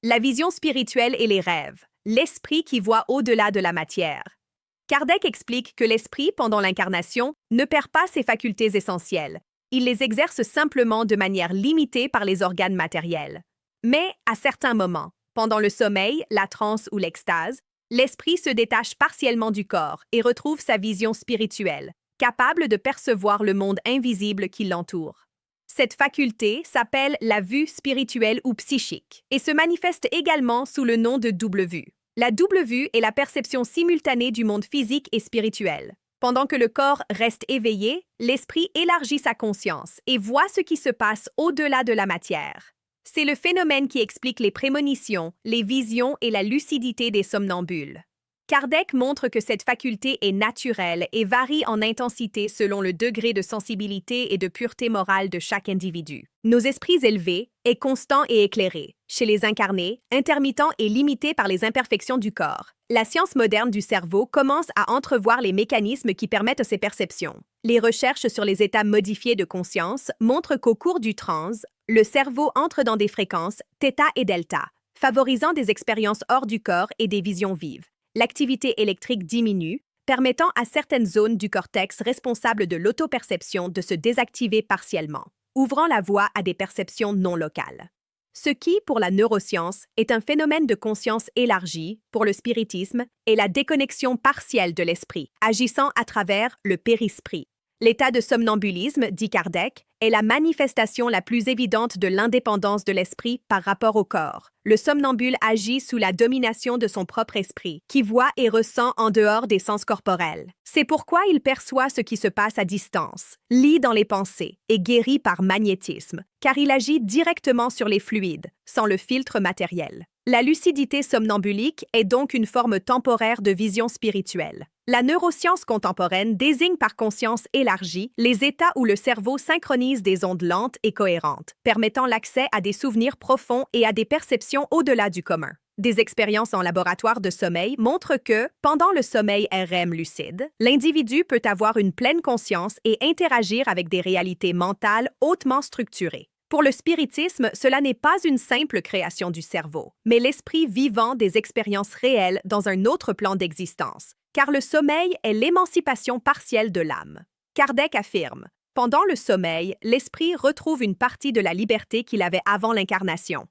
La vision spirituelle et les rêves, l'esprit qui voit au-delà de la matière. Kardec explique que l'esprit, pendant l'incarnation, ne perd pas ses facultés essentielles. Il les exerce simplement de manière limitée par les organes matériels. Mais, à certains moments, pendant le sommeil, la transe ou l'extase, l'esprit se détache partiellement du corps et retrouve sa vision spirituelle, capable de percevoir le monde invisible qui l'entoure. Cette faculté s'appelle la vue spirituelle ou psychique et se manifeste également sous le nom de double vue. La double vue est la perception simultanée du monde physique et spirituel. Pendant que le corps reste éveillé, l'esprit élargit sa conscience et voit ce qui se passe au-delà de la matière. C'est le phénomène qui explique les prémonitions, les visions et la lucidité des somnambules. Kardec montre que cette faculté est naturelle et varie en intensité selon le degré de sensibilité et de pureté morale de chaque individu. Nos esprits élevés est constant et éclairé. Chez les incarnés, intermittent et limité par les imperfections du corps. La science moderne du cerveau commence à entrevoir les mécanismes qui permettent ces perceptions. Les recherches sur les états modifiés de conscience montrent qu'au cours du trance, le cerveau entre dans des fréquences θ et delta, favorisant des expériences hors du corps et des visions vives. L'activité électrique diminue, permettant à certaines zones du cortex responsables de l'autoperception de se désactiver partiellement, ouvrant la voie à des perceptions non locales. Ce qui, pour la neuroscience, est un phénomène de conscience élargie, pour le spiritisme, est la déconnexion partielle de l'esprit, agissant à travers le périsprit. L'état de somnambulisme, dit Kardec, est la manifestation la plus évidente de l'indépendance de l'esprit par rapport au corps. Le somnambule agit sous la domination de son propre esprit, qui voit et ressent en dehors des sens corporels. C'est pourquoi il perçoit ce qui se passe à distance, lit dans les pensées et guérit par magnétisme, car il agit directement sur les fluides, sans le filtre matériel. La lucidité somnambulique est donc une forme temporaire de vision spirituelle. La neuroscience contemporaine désigne par conscience élargie les états où le cerveau synchronise des ondes lentes et cohérentes, permettant l'accès à des souvenirs profonds et à des perceptions au-delà du commun. Des expériences en laboratoire de sommeil montrent que, pendant le sommeil REM lucide, l'individu peut avoir une pleine conscience et interagir avec des réalités mentales hautement structurées. Pour le spiritisme, cela n'est pas une simple création du cerveau, mais l'esprit vivant des expériences réelles dans un autre plan d'existence, car le sommeil est l'émancipation partielle de l'âme. Kardec affirme, pendant le sommeil, l'esprit retrouve une partie de la liberté qu'il avait avant l'incarnation.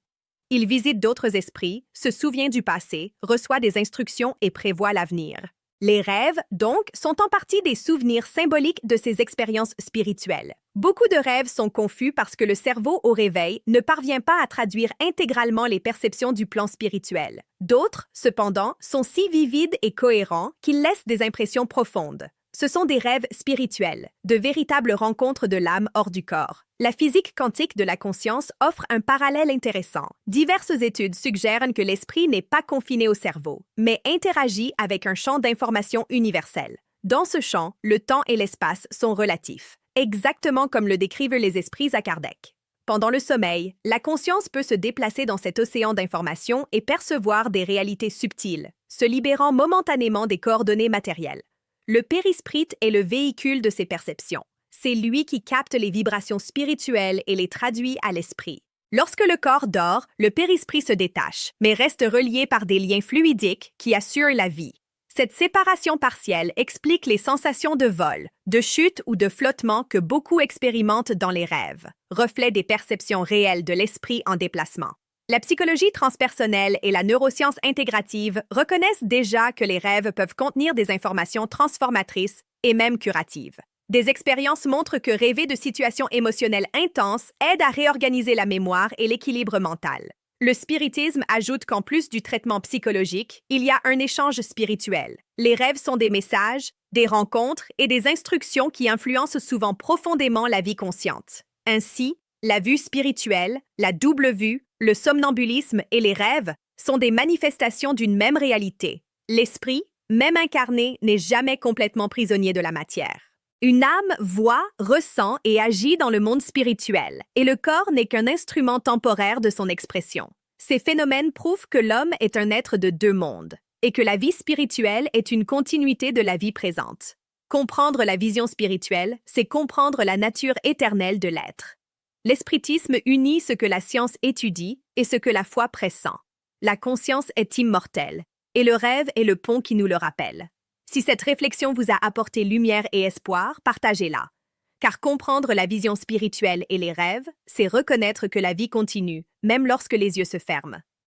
Il visite d'autres esprits, se souvient du passé, reçoit des instructions et prévoit l'avenir. Les rêves, donc, sont en partie des souvenirs symboliques de ces expériences spirituelles. Beaucoup de rêves sont confus parce que le cerveau au réveil ne parvient pas à traduire intégralement les perceptions du plan spirituel. D'autres, cependant, sont si vivides et cohérents qu'ils laissent des impressions profondes. Ce sont des rêves spirituels, de véritables rencontres de l'âme hors du corps. La physique quantique de la conscience offre un parallèle intéressant. Diverses études suggèrent que l'esprit n'est pas confiné au cerveau, mais interagit avec un champ d'information universel. Dans ce champ, le temps et l'espace sont relatifs, exactement comme le décrivent les esprits à Kardec. Pendant le sommeil, la conscience peut se déplacer dans cet océan d'informations et percevoir des réalités subtiles, se libérant momentanément des coordonnées matérielles. Le périsprit est le véhicule de ces perceptions. C'est lui qui capte les vibrations spirituelles et les traduit à l'esprit. Lorsque le corps dort, le périsprit se détache, mais reste relié par des liens fluidiques qui assurent la vie. Cette séparation partielle explique les sensations de vol, de chute ou de flottement que beaucoup expérimentent dans les rêves, reflet des perceptions réelles de l'esprit en déplacement. La psychologie transpersonnelle et la neuroscience intégrative reconnaissent déjà que les rêves peuvent contenir des informations transformatrices et même curatives. Des expériences montrent que rêver de situations émotionnelles intenses aide à réorganiser la mémoire et l'équilibre mental. Le spiritisme ajoute qu'en plus du traitement psychologique, il y a un échange spirituel. Les rêves sont des messages, des rencontres et des instructions qui influencent souvent profondément la vie consciente. Ainsi, la vue spirituelle, la double vue, le somnambulisme et les rêves sont des manifestations d'une même réalité. L'esprit, même incarné, n'est jamais complètement prisonnier de la matière. Une âme voit, ressent et agit dans le monde spirituel, et le corps n'est qu'un instrument temporaire de son expression. Ces phénomènes prouvent que l'homme est un être de deux mondes, et que la vie spirituelle est une continuité de la vie présente. Comprendre la vision spirituelle, c'est comprendre la nature éternelle de l'être. L'espiritisme unit ce que la science étudie et ce que la foi pressent. La conscience est immortelle, et le rêve est le pont qui nous le rappelle. Si cette réflexion vous a apporté lumière et espoir, partagez-la. Car comprendre la vision spirituelle et les rêves, c'est reconnaître que la vie continue, même lorsque les yeux se ferment.